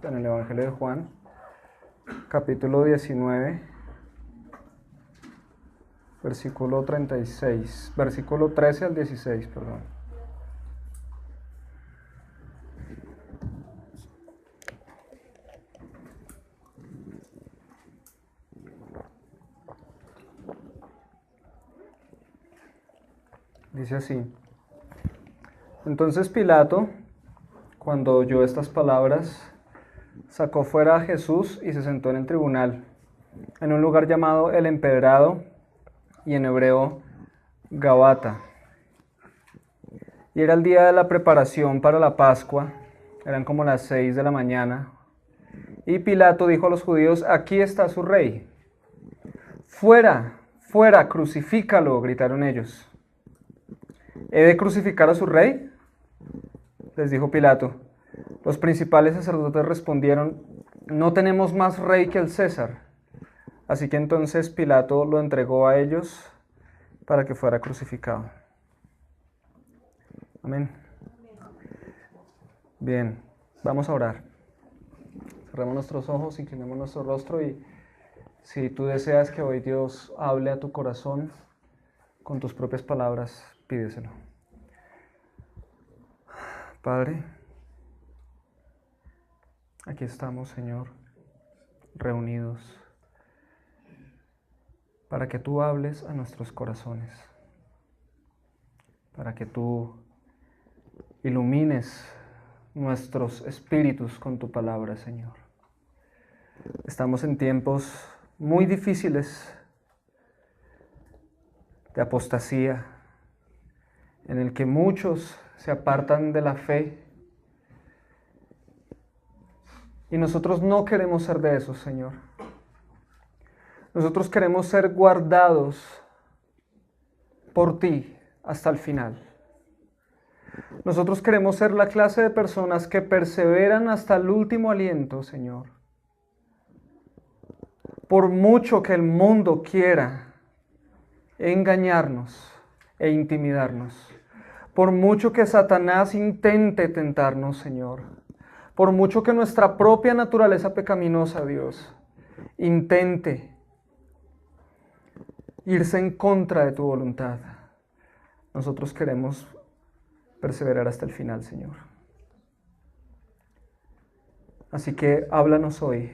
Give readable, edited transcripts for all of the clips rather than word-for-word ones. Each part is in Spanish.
En el Evangelio de Juan, capítulo 19, versículo 36, versículo 13 al 16, perdón. Dice así: Entonces Pilato, cuando oyó estas palabras, sacó fuera a Jesús y se sentó en el tribunal, en un lugar llamado El Empedrado, y en hebreo Gabata. Y era el día de la preparación para la Pascua, eran como las 6 de la mañana, y Pilato dijo a los judíos: aquí está su rey. Fuera, fuera, crucifícalo, gritaron ellos. ¿He de crucificar a su rey?, les dijo Pilato. Los principales sacerdotes respondieron: no tenemos más rey que el César. Así que entonces Pilato lo entregó a ellos para que fuera crucificado. Amén. Bien, vamos a orar. Cerremos nuestros ojos, inclinemos nuestro rostro y si tú deseas que hoy Dios hable a tu corazón con tus propias palabras, pídeselo. Padre, aquí estamos, Señor, reunidos para que tú hables a nuestros corazones, para que tú ilumines nuestros espíritus con tu palabra, Señor. Estamos en tiempos muy difíciles de apostasía, en el que muchos se apartan de la fe, y nosotros no queremos ser de esos, Señor. Nosotros queremos ser guardados por ti hasta el final. Nosotros queremos ser la clase de personas que perseveran hasta el último aliento, Señor. Por mucho que el mundo quiera engañarnos e intimidarnos, por mucho que Satanás intente tentarnos, Señor, por mucho que nuestra propia naturaleza pecaminosa, Dios, intente irse en contra de tu voluntad, nosotros queremos perseverar hasta el final, Señor. Así que háblanos hoy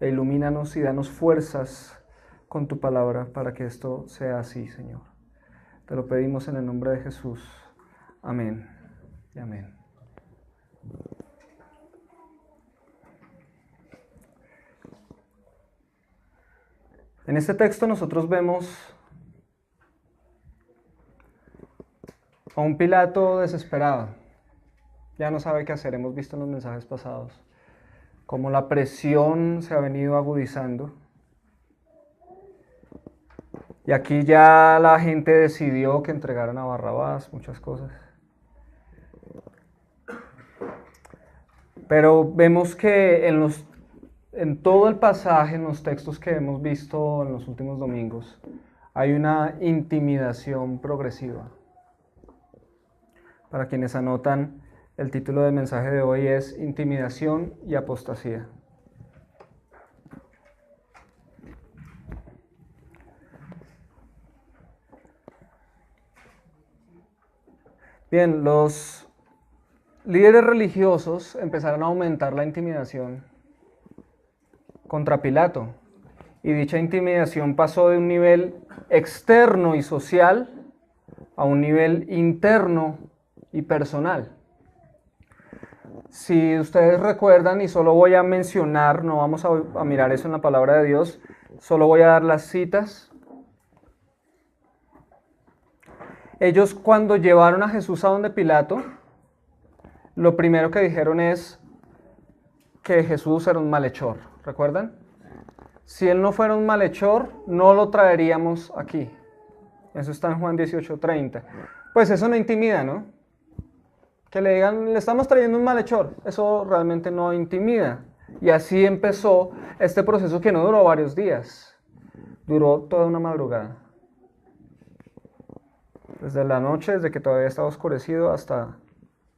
e ilumínanos y danos fuerzas con tu palabra para que esto sea así, Señor. Te lo pedimos en el nombre de Jesús. Amén y amén. En este texto nosotros vemos a un Pilato desesperado. Ya no sabe qué hacer. Hemos visto en los mensajes pasados cómo la presión se ha venido agudizando. Y aquí ya la gente decidió que entregaran a Barrabás, muchas cosas. Pero vemos que en todo el pasaje, en los textos que hemos visto en los últimos domingos, hay una intimidación progresiva. Para quienes anotan, el título del mensaje de hoy es Intimidación y Apostasía. Bien, los líderes religiosos empezaron a aumentar la intimidación contra Pilato, y dicha intimidación pasó de un nivel externo y social a un nivel interno y personal. Si ustedes recuerdan, y solo voy a mencionar, no vamos a mirar eso en la palabra de Dios, solo voy a dar las citas. Ellos, cuando llevaron a Jesús a donde Pilato, lo primero que dijeron es que Jesús era un malhechor, ¿recuerdan? Si él no fuera un malhechor, no lo traeríamos aquí. Eso está en Juan 18:30. Pues eso no intimida, ¿no? Que le digan, le estamos trayendo un malhechor, eso realmente no intimida. Y así empezó este proceso que no duró varios días, duró toda una madrugada. Desde la noche, desde que todavía estaba oscurecido hasta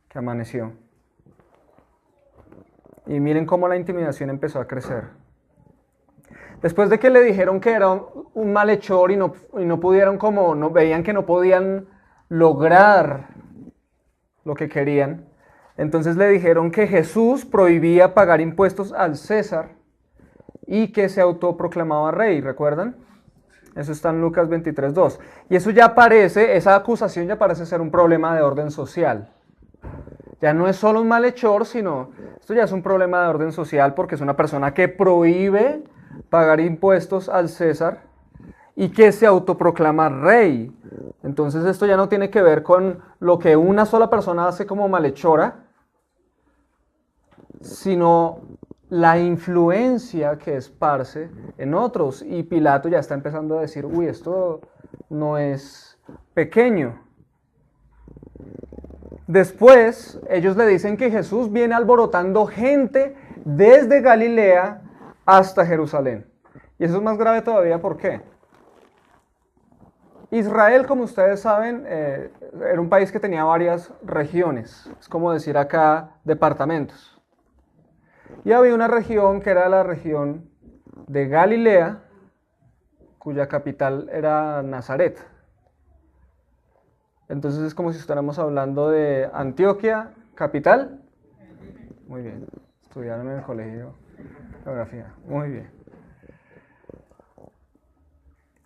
que amaneció. Y miren cómo la intimidación empezó a crecer. Después de que le dijeron que era un malhechor y no pudieron veían que no podían lograr lo que querían, entonces le dijeron que Jesús prohibía pagar impuestos al César y que se autoproclamaba rey, ¿recuerdan? Eso está en Lucas 23:2. Y eso ya parece, esa acusación ya parece ser un problema de orden social. Ya no es solo un malhechor, sino esto ya es un problema de orden social porque es una persona que prohíbe pagar impuestos al César y que se autoproclama rey. Entonces esto ya no tiene que ver con lo que una sola persona hace como malhechora, sino la influencia que esparce en otros. Y Pilato ya está empezando a decir, uy, esto no es pequeño. Después, ellos le dicen que Jesús viene alborotando gente desde Galilea hasta Jerusalén. Y eso es más grave todavía, ¿por qué? Israel, como ustedes saben, era un país que tenía varias regiones. Es como decir acá departamentos. Y había una región que era la región de Galilea, cuya capital era Nazaret. Entonces es como si estuviéramos hablando de Antioquia, capital. Muy bien, estudiaron en el colegio de geografía. Muy bien.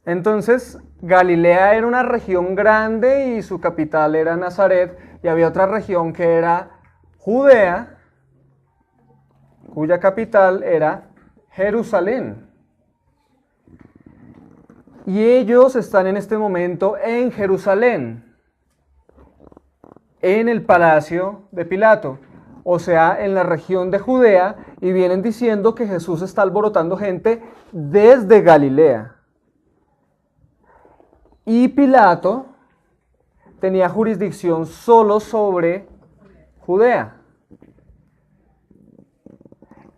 Entonces, Galilea era una región grande y su capital era Nazaret, y había otra región que era Judea, cuya capital era Jerusalén. Y ellos están en este momento en Jerusalén, en el palacio de Pilato, o sea, en la región de Judea, y vienen diciendo que Jesús está alborotando gente desde Galilea. Y Pilato tenía jurisdicción solo sobre Judea.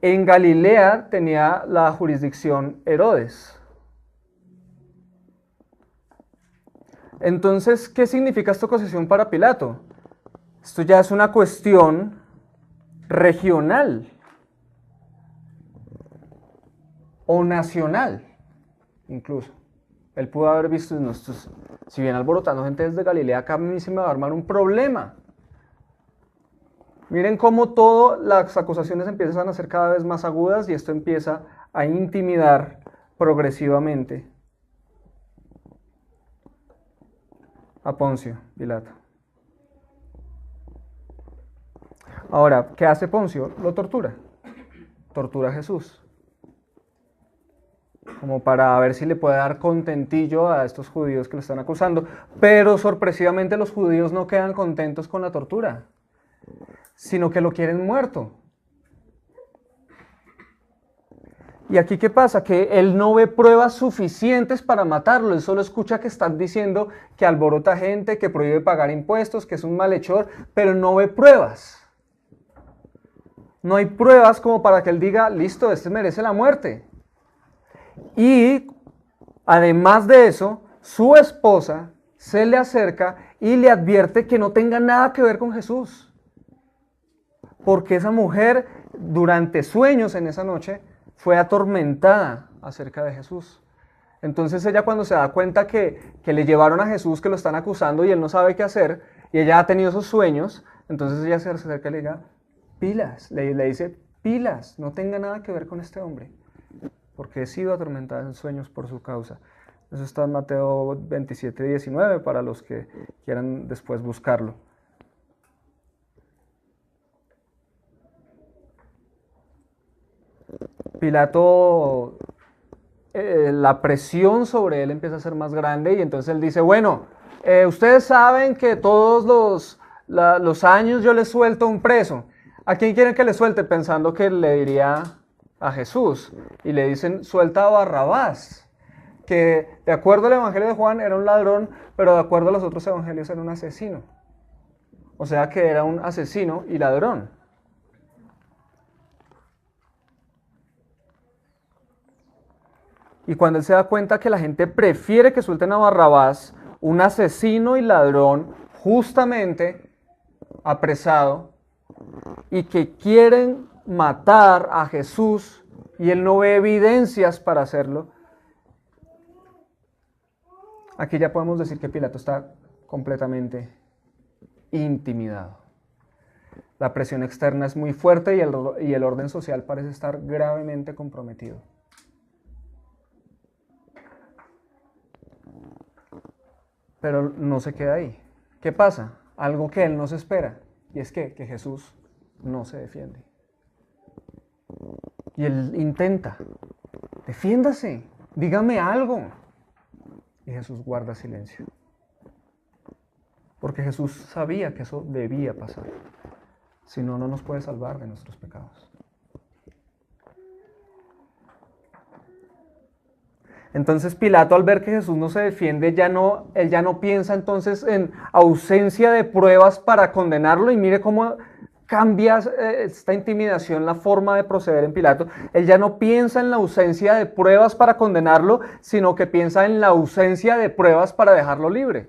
En Galilea tenía la jurisdicción Herodes. Entonces, ¿qué significa esta acusación para Pilato? Esto ya es una cuestión regional o nacional, incluso. Él pudo haber visto, si viene alborotando gente desde Galilea, acá a mí se me va a armar un problema. Miren cómo todas las acusaciones empiezan a ser cada vez más agudas y esto empieza a intimidar progresivamente a Poncio Pilato. Ahora, ¿qué hace Poncio? Lo tortura. Tortura a Jesús, como para ver si le puede dar contentillo a estos judíos que lo están acusando. Pero sorpresivamente los judíos no quedan contentos con la tortura, sino que lo quieren muerto. Y aquí, ¿qué pasa? Que él no ve pruebas suficientes para matarlo. Él solo escucha que están diciendo que alborota gente, que prohíbe pagar impuestos, que es un malhechor, pero no ve pruebas. No hay pruebas como para que él diga, listo, este merece la muerte. Y además de eso, su esposa se le acerca y le advierte que no tenga nada que ver con Jesús. Porque esa mujer, durante sueños en esa noche, fue atormentada acerca de Jesús. Entonces ella, cuando se da cuenta que le llevaron a Jesús, que lo están acusando y él no sabe qué hacer, y ella ha tenido esos sueños, entonces ella se acerca y le dice, pilas, le dice, pilas, no tenga nada que ver con este hombre, porque he sido atormentada en sueños por su causa. Eso está en Mateo 27:19 para los que quieran después buscarlo. Pilato, la presión sobre él empieza a ser más grande y entonces él dice, bueno, ustedes saben que todos los años yo les suelto un preso. ¿A quién quieren que le suelte? Pensando que le diría a Jesús. Y le dicen, suelta a Barrabás, que de acuerdo al Evangelio de Juan era un ladrón, pero de acuerdo a los otros evangelios era un asesino. O sea que era un asesino y ladrón. Y cuando él se da cuenta que la gente prefiere que suelten a Barrabás, un asesino y ladrón justamente apresado, y que quieren matar a Jesús y él no ve evidencias para hacerlo, aquí ya podemos decir que Pilato está completamente intimidado. La presión externa es muy fuerte y el orden social parece estar gravemente comprometido. Pero no se queda ahí. ¿Qué pasa? Algo que él no se espera, y es que Jesús no se defiende. Y él intenta, defiéndase, dígame algo. Y Jesús guarda silencio. Porque Jesús sabía que eso debía pasar. Si no, no nos puede salvar de nuestros pecados. Entonces Pilato, al ver que Jesús no se defiende, él ya no piensa entonces en ausencia de pruebas para condenarlo, y mire cómo cambia esta intimidación la forma de proceder en Pilato. Él ya no piensa en la ausencia de pruebas para condenarlo, sino que piensa en la ausencia de pruebas para dejarlo libre.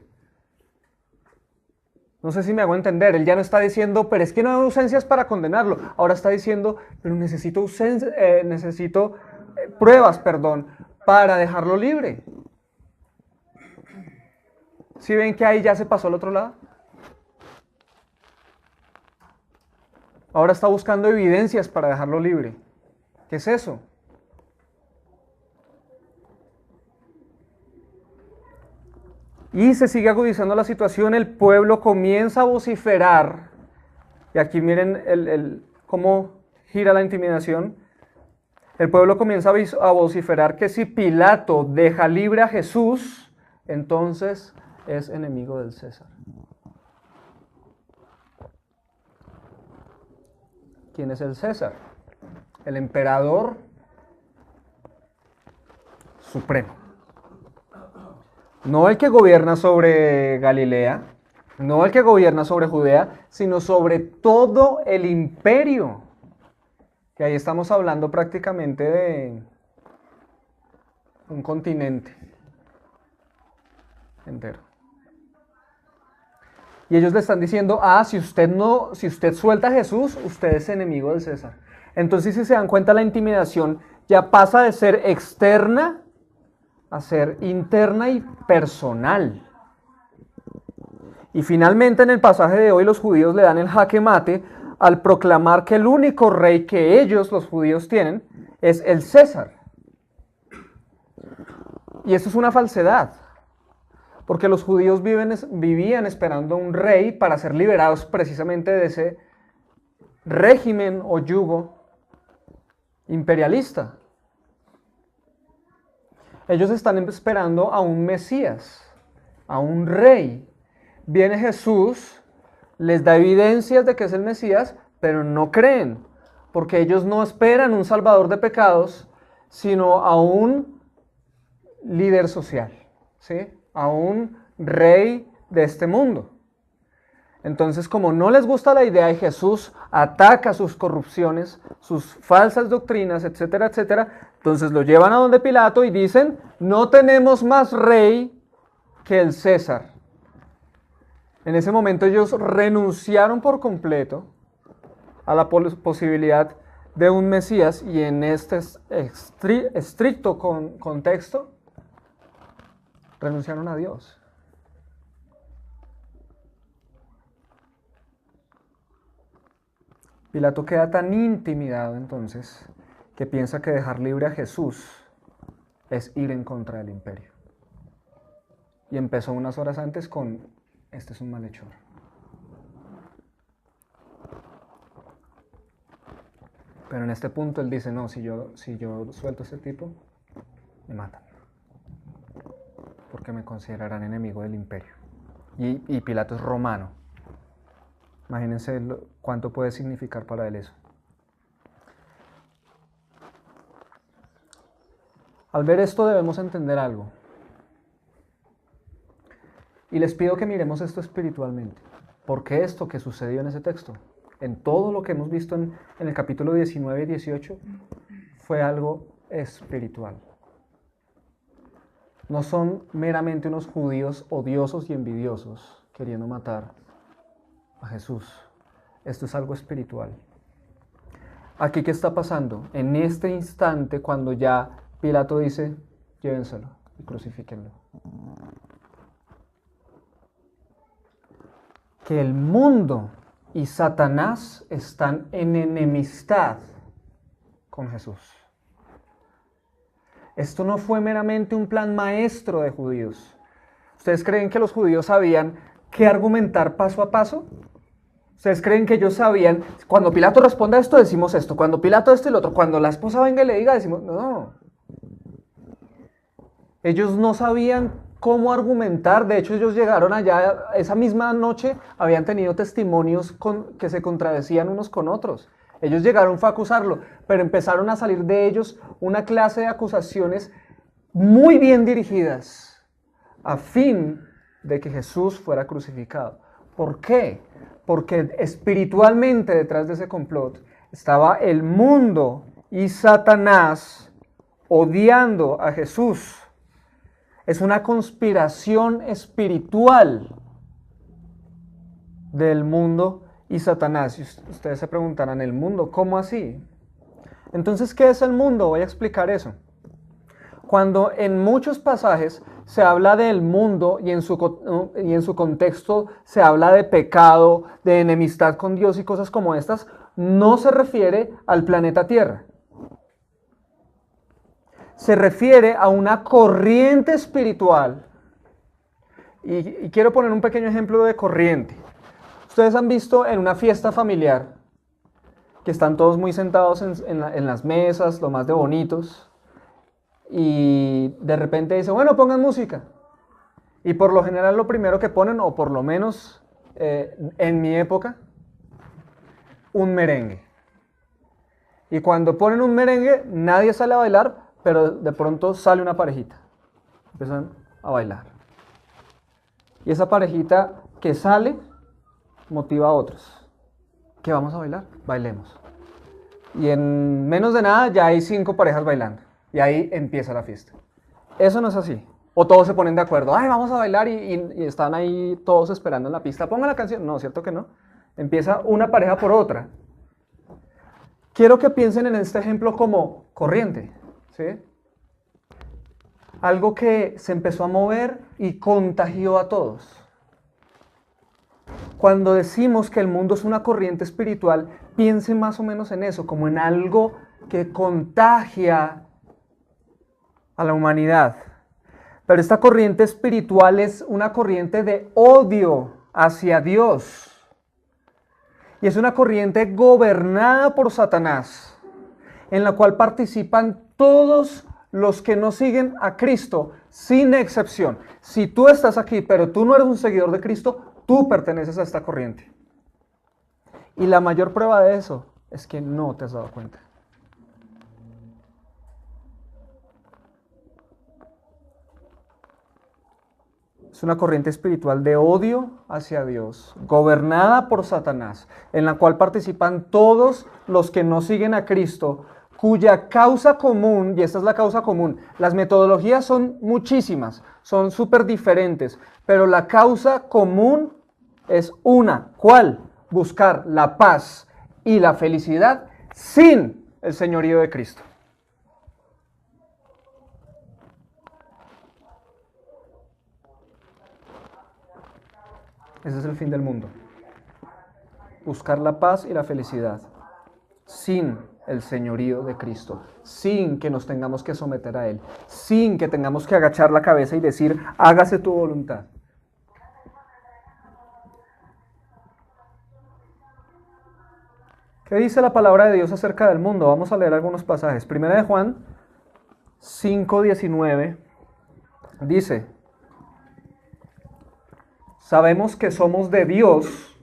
No sé si me hago entender. Él ya no está diciendo, pero es que no hay ausencias para condenarlo. Ahora está diciendo, pero necesito pruebas, para dejarlo libre. ¿Sí ven que ahí ya se pasó al otro lado? Ahora está buscando evidencias para dejarlo libre. ¿Qué es eso? Y se sigue agudizando la situación, el pueblo comienza a vociferar. Y aquí miren cómo gira la intimidación. El pueblo comienza a vociferar que si Pilato deja libre a Jesús, entonces es enemigo del César. ¿Quién es el César? El emperador supremo. No el que gobierna sobre Galilea, no el que gobierna sobre Judea, sino sobre todo el imperio. Que ahí estamos hablando prácticamente de un continente entero. Y ellos le están diciendo, si usted suelta a Jesús, usted es enemigo del César. Entonces, si se dan cuenta, la intimidación ya pasa de ser externa a ser interna y personal. Y finalmente, en el pasaje de hoy, los judíos le dan el jaque mate al proclamar que el único rey que ellos, los judíos, tienen es el César. Y eso es una falsedad, porque los judíos vivían esperando un rey para ser liberados precisamente de ese régimen o yugo imperialista. Ellos están esperando a un Mesías, a un rey. Viene Jesús, les da evidencias de que es el Mesías, pero no creen, porque ellos no esperan un salvador de pecados, sino a un líder social, ¿sí? A un rey de este mundo. Entonces, como no les gusta la idea de Jesús, ataca sus corrupciones, sus falsas doctrinas, etcétera, etcétera, entonces lo llevan a donde Pilato y dicen, no tenemos más rey que el César. En ese momento ellos renunciaron por completo a la posibilidad de un Mesías, y en este estricto contexto renunciaron a Dios. Pilato queda tan intimidado entonces que piensa que dejar libre a Jesús es ir en contra del imperio. Y empezó unas horas antes con, este es un malhechor. Pero en este punto él dice, no, si yo suelto a este tipo, me matan. Porque me considerarán enemigo del imperio. Y Pilato es romano. Imagínense cuánto puede significar para él eso. Al ver esto debemos entender algo. Y les pido que miremos esto espiritualmente. Porque esto que sucedió en ese texto, en todo lo que hemos visto en el capítulo 19 y 18, fue algo espiritual. No son meramente unos judíos odiosos y envidiosos queriendo matar a Jesús. Esto es algo espiritual. Aquí, ¿qué está pasando? En este instante, cuando ya Pilato dice, llévenselo y crucifíquenlo. Que el mundo y Satanás están en enemistad con Jesús. Esto no fue meramente un plan maestro de judíos. ¿Ustedes creen que los judíos sabían qué argumentar paso a paso? ¿Ustedes creen que ellos sabían, cuando Pilato responda esto, decimos esto, cuando Pilato esto y lo otro, cuando la esposa venga y le diga, decimos, no. Ellos no sabían cómo argumentar, de hecho ellos llegaron allá, esa misma noche habían tenido testimonios que se contradecían unos con otros. Ellos llegaron fue a acusarlo, pero empezaron a salir de ellos una clase de acusaciones muy bien dirigidas a fin de que Jesús fuera crucificado. ¿Por qué? Porque espiritualmente detrás de ese complot estaba el mundo y Satanás odiando a Jesús. Es una conspiración espiritual del mundo y Satanás. Y ustedes se preguntarán, ¿el mundo? ¿Cómo así? Entonces, ¿qué es el mundo? Voy a explicar eso. Cuando en muchos pasajes se habla del mundo y en su contexto se habla de pecado, de enemistad con Dios y cosas como estas, no se refiere al planeta Tierra. Se refiere a una corriente espiritual. Y quiero poner un pequeño ejemplo de corriente. Ustedes han visto en una fiesta familiar que están todos muy sentados en las mesas, lo más de bonitos, y de repente dice, bueno, pongan música. Y por lo general lo primero que ponen, o por lo menos en mi época, un merengue. Y cuando ponen un merengue, nadie sale a bailar, pero de pronto sale una parejita. Empiezan a bailar. Y esa parejita que sale motiva a otros. ¿Qué vamos a bailar? Bailemos. Y en menos de nada ya hay 5 parejas bailando. Y ahí empieza la fiesta. Eso no es así. O todos se ponen de acuerdo. Ay, vamos a bailar y están ahí todos esperando en la pista. Pongan la canción. No, ¿cierto que no? Empieza una pareja por otra. Quiero que piensen en este ejemplo como corriente. ¿Sí? Algo que se empezó a mover y contagió a todos. Cuando decimos que el mundo es una corriente espiritual, piensen más o menos en eso, como en algo que contagia a la humanidad. Pero esta corriente espiritual es una corriente de odio hacia Dios. Y es una corriente gobernada por Satanás, en la cual participan todos los que no siguen a Cristo, sin excepción. Si tú estás aquí, pero tú no eres un seguidor de Cristo, tú perteneces a esta corriente. Y la mayor prueba de eso es que no te has dado cuenta. Es una corriente espiritual de odio hacia Dios, gobernada por Satanás, en la cual participan todos los que no siguen a Cristo, cuya causa común, y esta es la causa común, las metodologías son muchísimas, son súper diferentes, pero la causa común es una. ¿Cuál? Buscar la paz y la felicidad sin el señorío de Cristo. Ese es el fin del mundo. Buscar la paz y la felicidad sin el señorío de Cristo, sin que nos tengamos que someter a Él, sin que tengamos que agachar la cabeza y decir, hágase tu voluntad. ¿Qué dice la palabra de Dios acerca del mundo? Vamos a leer algunos pasajes. Primera de Juan 5:19 dice: sabemos que somos de Dios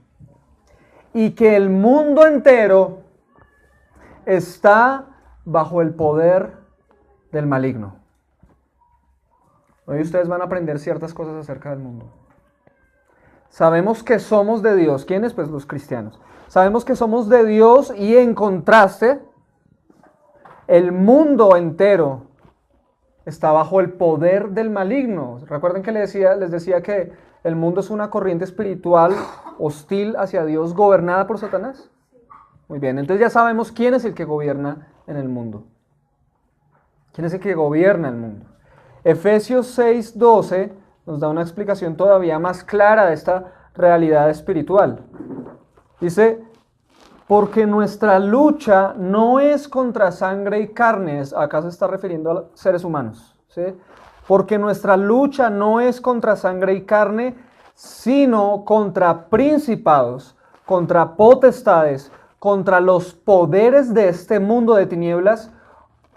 y que el mundo entero está bajo el poder del maligno. Hoy ustedes van a aprender ciertas cosas acerca del mundo. Sabemos que somos de Dios. ¿Quiénes? Pues los cristianos. Sabemos que somos de Dios y en contraste, el mundo entero está bajo el poder del maligno. Recuerden que les decía que el mundo es una corriente espiritual hostil hacia Dios, gobernada por Satanás. Muy bien, entonces ya sabemos quién es el que gobierna en el mundo. ¿Quién es el que gobierna el mundo? Efesios 6:12 nos da una explicación todavía más clara de esta realidad espiritual. Dice, porque nuestra lucha no es contra sangre y carnes, acá se está refiriendo a seres humanos, ¿sí? Porque nuestra lucha no es contra sangre y carne, sino contra principados, contra potestades, contra los poderes de este mundo de tinieblas,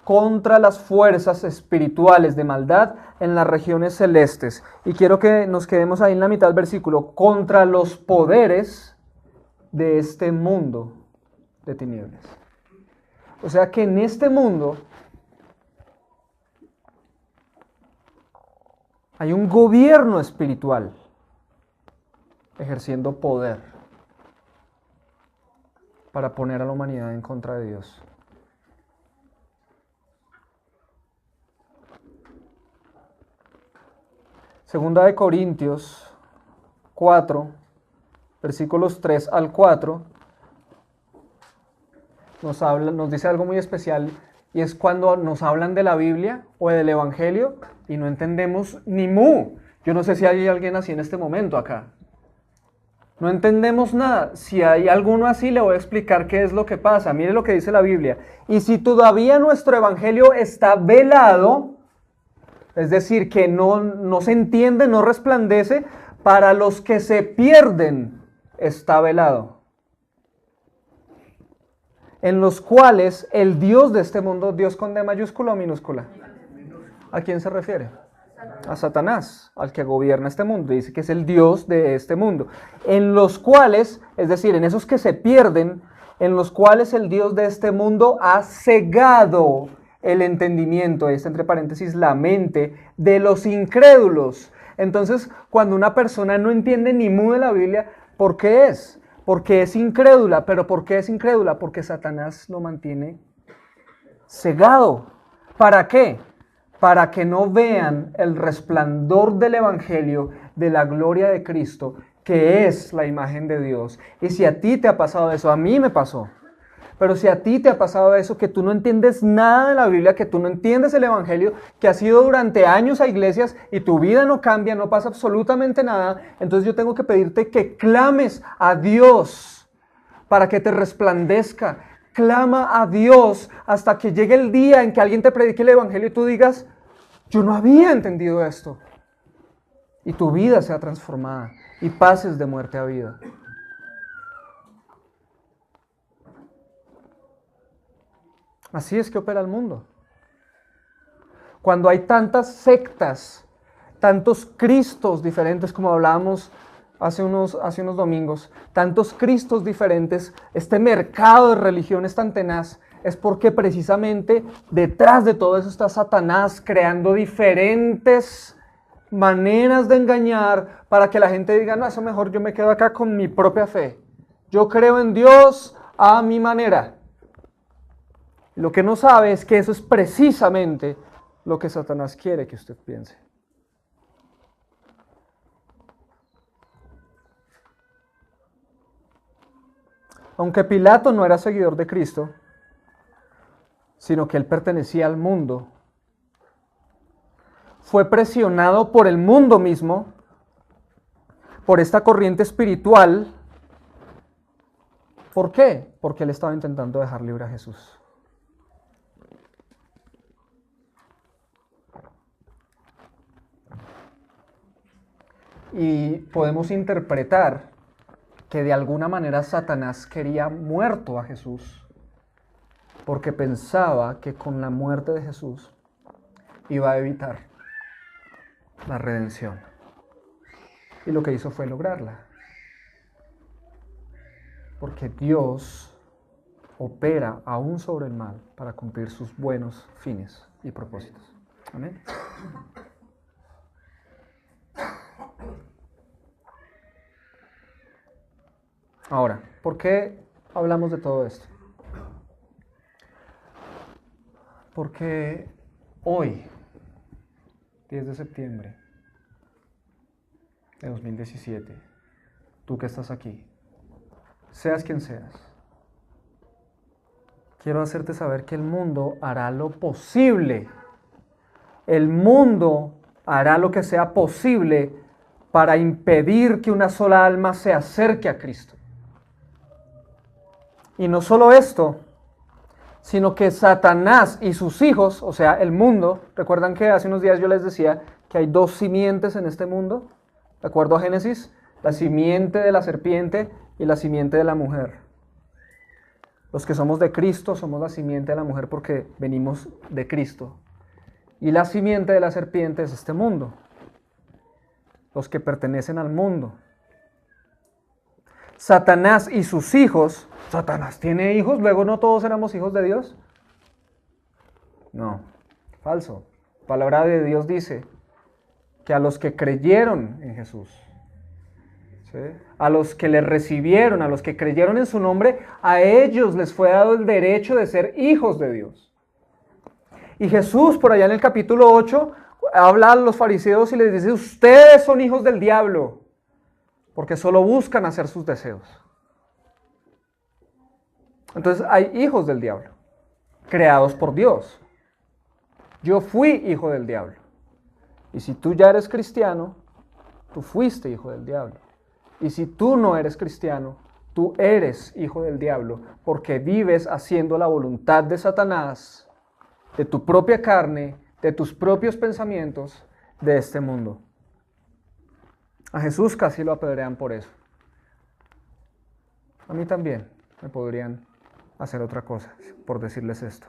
contra las fuerzas espirituales de maldad en las regiones celestes. Y quiero que nos quedemos ahí en la mitad del versículo, contra los poderes de este mundo de tinieblas. O sea que en este mundo hay un gobierno espiritual ejerciendo poder para poner a la humanidad en contra de Dios. Segunda de Corintios 4, versículos 3 al 4, nos dice algo muy especial, y es cuando nos hablan de la Biblia o del Evangelio y no entendemos ni mu. Yo no sé si hay alguien así en este momento acá. No entendemos nada. Si hay alguno así, le voy a explicar qué es lo que pasa. Mire lo que dice la Biblia. Y si todavía nuestro Evangelio está velado, es decir, que no se entiende, no resplandece, para los que se pierden está velado. En los cuales el Dios de este mundo, Dios con D mayúscula o minúscula, ¿a quién se refiere? A Satanás, al que gobierna este mundo. Dice que es el Dios de este mundo. En los cuales, es decir, en esos que se pierden, en los cuales el Dios de este mundo ha cegado el entendimiento, entre paréntesis, la mente de los incrédulos. Entonces, cuando una persona no entiende ni mu de la Biblia, ¿por qué es? Porque es incrédula. ¿Pero por qué es incrédula? Porque Satanás lo mantiene cegado. ¿Para qué? Para que no vean el resplandor del Evangelio, de la gloria de Cristo, que es la imagen de Dios. Y si a ti te ha pasado eso, a mí me pasó. Pero si a ti te ha pasado eso, que tú no entiendes nada de la Biblia, que tú no entiendes el Evangelio, que has ido durante años a iglesias y tu vida no cambia, no pasa absolutamente nada, entonces yo tengo que pedirte que clames a Dios para que te resplandezca. Clama a Dios hasta que llegue el día en que alguien te predique el Evangelio y tú digas, yo no había entendido esto. Y tu vida sea transformada y pases de muerte a vida. Así es que opera el mundo. Cuando hay tantas sectas, tantos cristos diferentes, como hablábamos hace unos domingos, tantos cristos diferentes, este mercado de religiones tan tenaz, es porque precisamente detrás de todo eso está Satanás creando diferentes maneras de engañar para que la gente diga, no, eso mejor yo me quedo acá con mi propia fe. Yo creo en Dios a mi manera. Lo que no sabe es que eso es precisamente lo que Satanás quiere que usted piense. Aunque Pilato no era seguidor de Cristo, sino que él pertenecía al mundo, fue presionado por el mundo mismo, por esta corriente espiritual. ¿Por qué? Porque él estaba intentando dejar libre a Jesús. Y podemos interpretar que de alguna manera Satanás quería muerto a Jesús, porque pensaba que con la muerte de Jesús iba a evitar la redención. Y lo que hizo fue lograrla. Porque Dios opera aún sobre el mal para cumplir sus buenos fines y propósitos. Amén. Ahora, ¿por qué hablamos de todo esto? Porque hoy, 10 de septiembre de 2017, tú que estás aquí, seas quien seas, quiero hacerte saber que el mundo hará lo posible. El mundo hará lo que sea posible para impedir que una sola alma se acerque a Cristo. Y no solo esto, sino que Satanás y sus hijos, o sea, el mundo, ¿recuerdan que hace unos días yo les decía que hay dos simientes en este mundo? De acuerdo a Génesis, la simiente de la serpiente y la simiente de la mujer. Los que somos de Cristo somos la simiente de la mujer porque venimos de Cristo. Y la simiente de la serpiente es este mundo. Los que pertenecen al mundo. Satanás y sus hijos. ¿Satanás tiene hijos? ¿Luego no todos éramos hijos de Dios? No, falso. La palabra de Dios dice que a los que creyeron en Jesús, ¿sí?, a los que le recibieron, a los que creyeron en su nombre, a ellos les fue dado el derecho de ser hijos de Dios. Y Jesús, por allá en el capítulo 8, habla a los fariseos y les dice: ustedes son hijos del diablo, porque solo buscan hacer sus deseos. Entonces hay hijos del diablo, creados por Dios. Yo fui hijo del diablo. Y si tú ya eres cristiano, tú fuiste hijo del diablo. Y si tú no eres cristiano, tú eres hijo del diablo, porque vives haciendo la voluntad de Satanás, de tu propia carne, de tus propios pensamientos, de este mundo. A Jesús casi lo apedrean por eso. A mí también me podrían hacer otra cosa por decirles esto.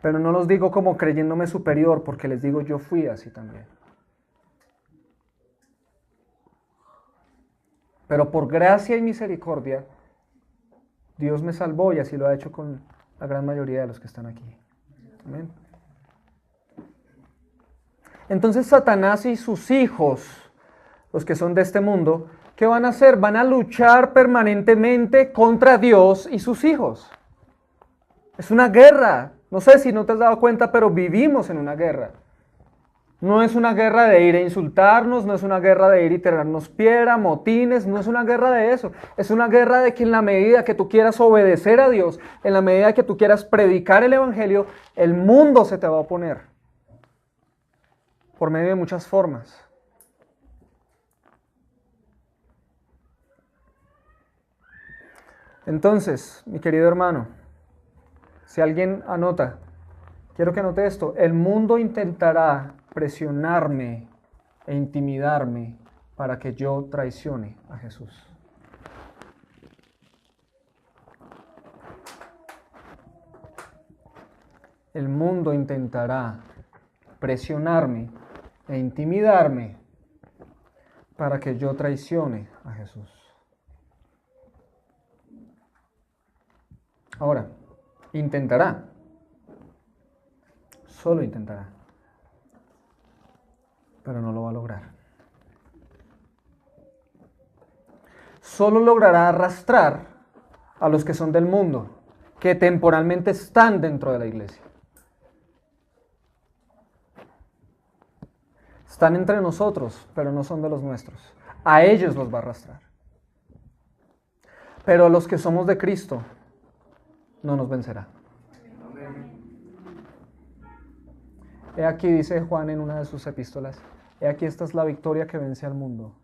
Pero no los digo como creyéndome superior, porque les digo yo fui así también. Pero por gracia y misericordia, Dios me salvó y así lo ha hecho con la gran mayoría de los que están aquí. Amén. Entonces Satanás y sus hijos, los que son de este mundo, ¿qué van a hacer? Van a luchar permanentemente contra Dios y sus hijos. Es una guerra. No sé si no te has dado cuenta, pero vivimos en una guerra. No es una guerra de ir a insultarnos, no es una guerra de ir y tirarnos piedra, motines, no es una guerra de eso. Es una guerra de que en la medida que tú quieras obedecer a Dios, en la medida que tú quieras predicar el Evangelio, el mundo se te va a oponer. Por medio de muchas formas. Entonces, mi querido hermano, si alguien anota, quiero que anote esto: el mundo intentará presionarme e intimidarme para que yo traicione a Jesús. El mundo intentará presionarme e intimidarme para que yo traicione a Jesús. Ahora, intentará. Solo intentará. Pero no lo va a lograr. Solo logrará arrastrar a los que son del mundo, que temporalmente están dentro de la iglesia. Están entre nosotros, pero no son de los nuestros. A ellos los va a arrastrar. Pero a los que somos de Cristo, no nos vencerá. He aquí, dice Juan en una de sus epístolas, he aquí, esta es la victoria que vence al mundo,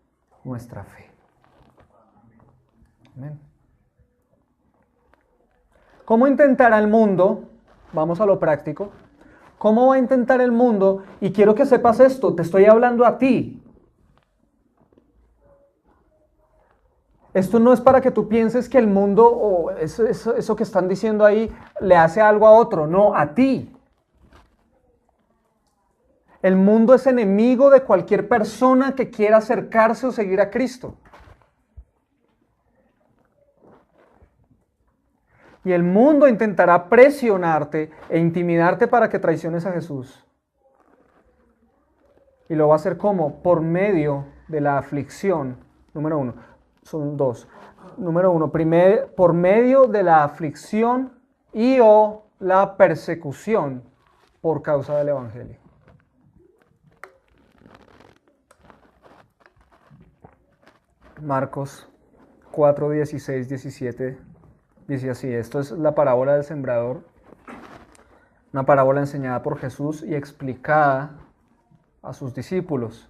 nuestra fe. Amén. ¿Cómo intentará el mundo? Vamos a lo práctico. ¿Cómo va a intentar el mundo? Y quiero que sepas esto, te estoy hablando a ti. Esto no es para que tú pienses que el mundo, o eso que están diciendo ahí, le hace algo a otro. No, a ti. El mundo es enemigo de cualquier persona que quiera acercarse o seguir a Cristo. Y el mundo intentará presionarte e intimidarte para que traiciones a Jesús. Y lo va a hacer ¿cómo? Por medio de la aflicción. Número uno. Son dos. Número uno, por medio de la aflicción y o la persecución por causa del Evangelio. Marcos 4, 16, 17, dice así. Esto es la parábola del sembrador, una parábola enseñada por Jesús y explicada a sus discípulos.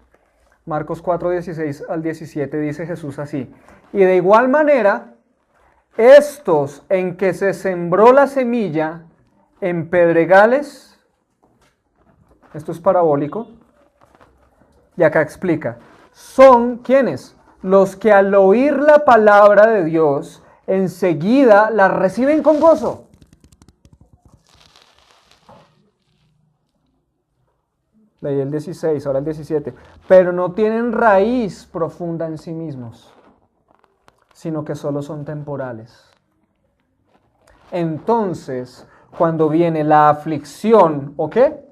Marcos 4, 16 al 17 dice Jesús así: y de igual manera, estos en que se sembró la semilla en pedregales, esto es parabólico, y acá explica, son ¿quiénes? Los que al oír la palabra de Dios, enseguida la reciben con gozo. Leí el 16, ahora el 17. Pero no tienen raíz profunda en sí mismos, sino que solo son temporales. Entonces, cuando viene la aflicción, ¿o qué?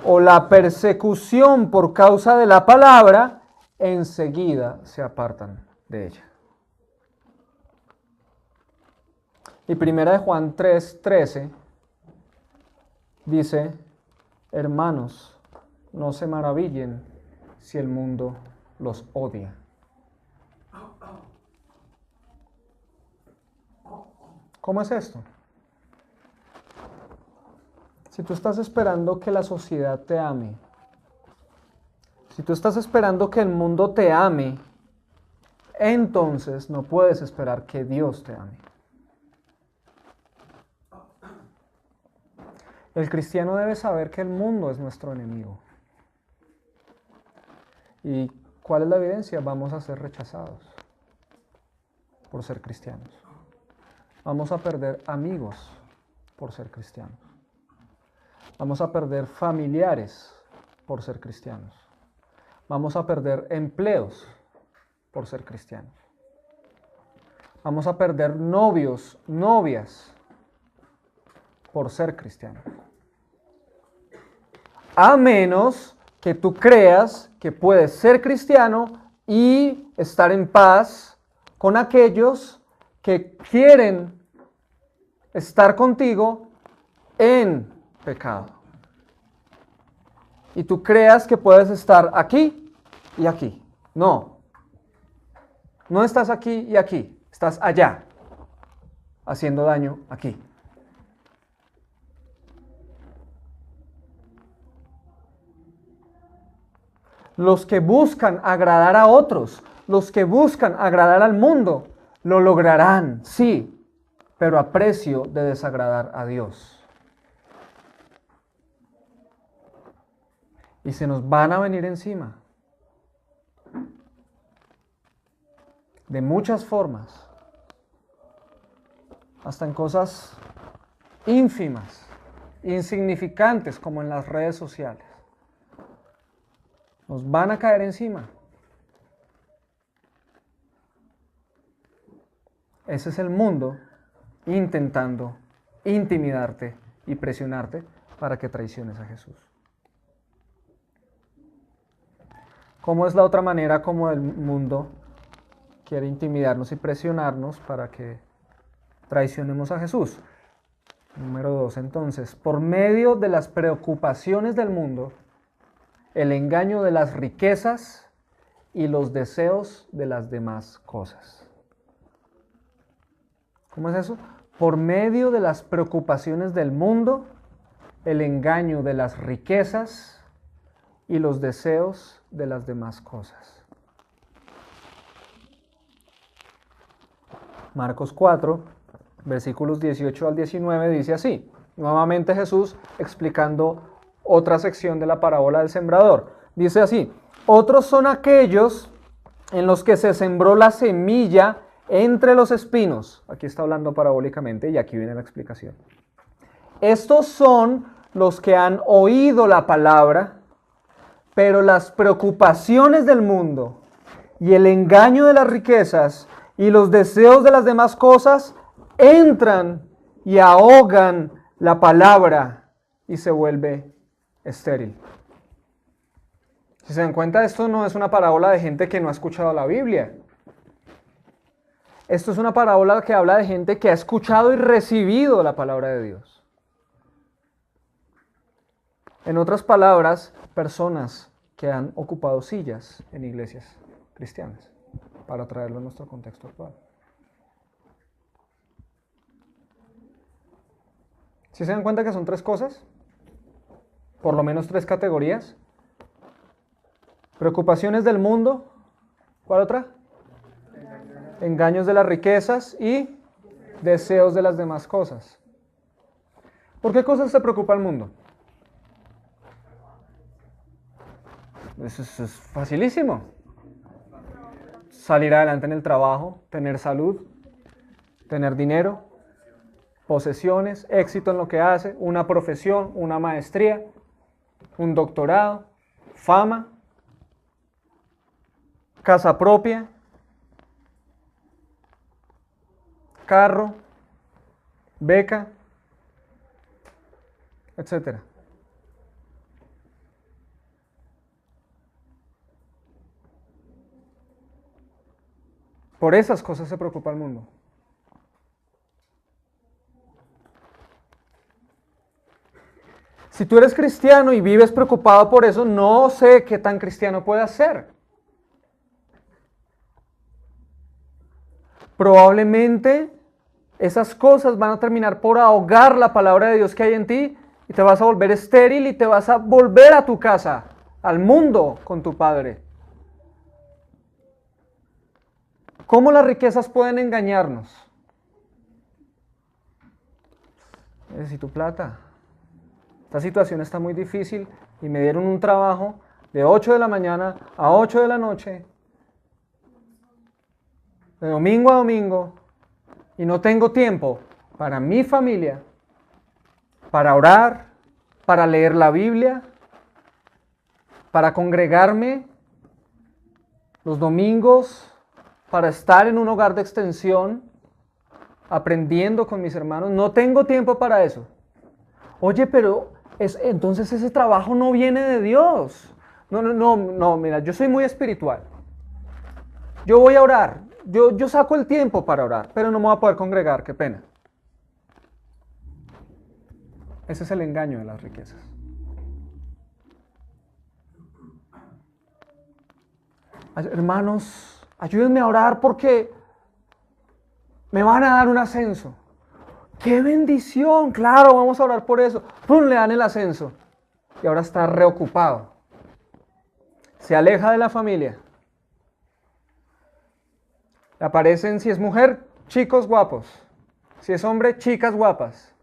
O la persecución por causa de la palabra, enseguida se apartan de ella. Y 1 Juan 3:13 dice, hermanos, no se maravillen si el mundo los odia. ¿Cómo es esto? Si tú estás esperando que la sociedad te ame, si tú estás esperando que el mundo te ame, entonces no puedes esperar que Dios te ame. El cristiano debe saber que el mundo es nuestro enemigo. ¿Y cuál es la evidencia? Vamos a ser rechazados por ser cristianos. Vamos a perder amigos por ser cristianos. Vamos a perder familiares por ser cristianos. Vamos a perder empleos por ser cristianos. Vamos a perder novios, novias por ser cristianos. A menos que tú creas que puedes ser cristiano y estar en paz con aquellos que quieren estar contigo en pecado. Y tú creas que puedes estar aquí y aquí. No. No estás aquí y aquí. Estás allá, haciendo daño aquí. Los que buscan agradar a otros, los que buscan agradar al mundo, lo lograrán, sí, pero a precio de desagradar a Dios. Y se nos van a venir encima. De muchas formas. Hasta en cosas ínfimas, insignificantes, como en las redes sociales. Nos van a caer encima. Ese es el mundo intentando intimidarte y presionarte para que traiciones a Jesús. ¿Cómo es la otra manera como el mundo quiere intimidarnos y presionarnos para que traicionemos a Jesús? Número 2, entonces, por medio de las preocupaciones del mundo, el engaño de las riquezas y los deseos de las demás cosas. ¿Cómo es eso? Por medio de las preocupaciones del mundo, el engaño de las riquezas y los deseos de las demás cosas. Marcos 4, versículos 18 al 19 dice así. Nuevamente Jesús explicando otra sección de la parábola del sembrador. Dice así, otros son aquellos en los que se sembró la semilla entre los espinos. Aquí está hablando parabólicamente y aquí viene la explicación. Estos son los que han oído la palabra, pero las preocupaciones del mundo y el engaño de las riquezas y los deseos de las demás cosas entran y ahogan la palabra y se vuelve estéril. Si se dan cuenta, esto no es una parábola de gente que no ha escuchado la Biblia. Esto es una parábola que habla de gente que ha escuchado y recibido la palabra de Dios. En otras palabras, personas que han ocupado sillas en iglesias cristianas, para traerlo a nuestro contexto actual. ¿Sí se dan cuenta que son tres cosas? Por lo menos tres categorías. Preocupaciones del mundo. ¿Cuál otra? Engaños de las riquezas y deseos de las demás cosas. ¿Por qué cosas se preocupa el mundo? Eso es facilísimo. Salir adelante en el trabajo, tener salud, tener dinero, posesiones, éxito en lo que hace, una profesión, una maestría, un doctorado, fama, casa propia, carro, beca, etcétera. Por esas cosas se preocupa el mundo. Si tú eres cristiano y vives preocupado por eso, no sé qué tan cristiano puedas ser. Probablemente esas cosas van a terminar por ahogar la palabra de Dios que hay en ti y te vas a volver estéril y te vas a volver a tu casa, al mundo con tu padre. ¿Cómo las riquezas pueden engañarnos? Necesito plata. Esta situación está muy difícil y me dieron un trabajo de 8 de la mañana a 8 de la noche, de domingo a domingo, y no tengo tiempo para mi familia, para orar, para leer la Biblia, para congregarme los domingos, para estar en un hogar de extensión, aprendiendo con mis hermanos. No tengo tiempo para eso. Oye, pero entonces ese trabajo no viene de Dios. No, mira, yo soy muy espiritual. Yo voy a orar. Yo saco el tiempo para orar, pero no me voy a poder congregar, qué pena. Ese es el engaño de las riquezas. Hermanos, ayúdenme a orar porque me van a dar un ascenso. ¡Qué bendición! Claro, vamos a orar por eso. ¡Pum! Le dan el ascenso. Y ahora está reocupado. Se aleja de la familia. Le aparecen, si es mujer, chicos guapos. Si es hombre, chicas guapas.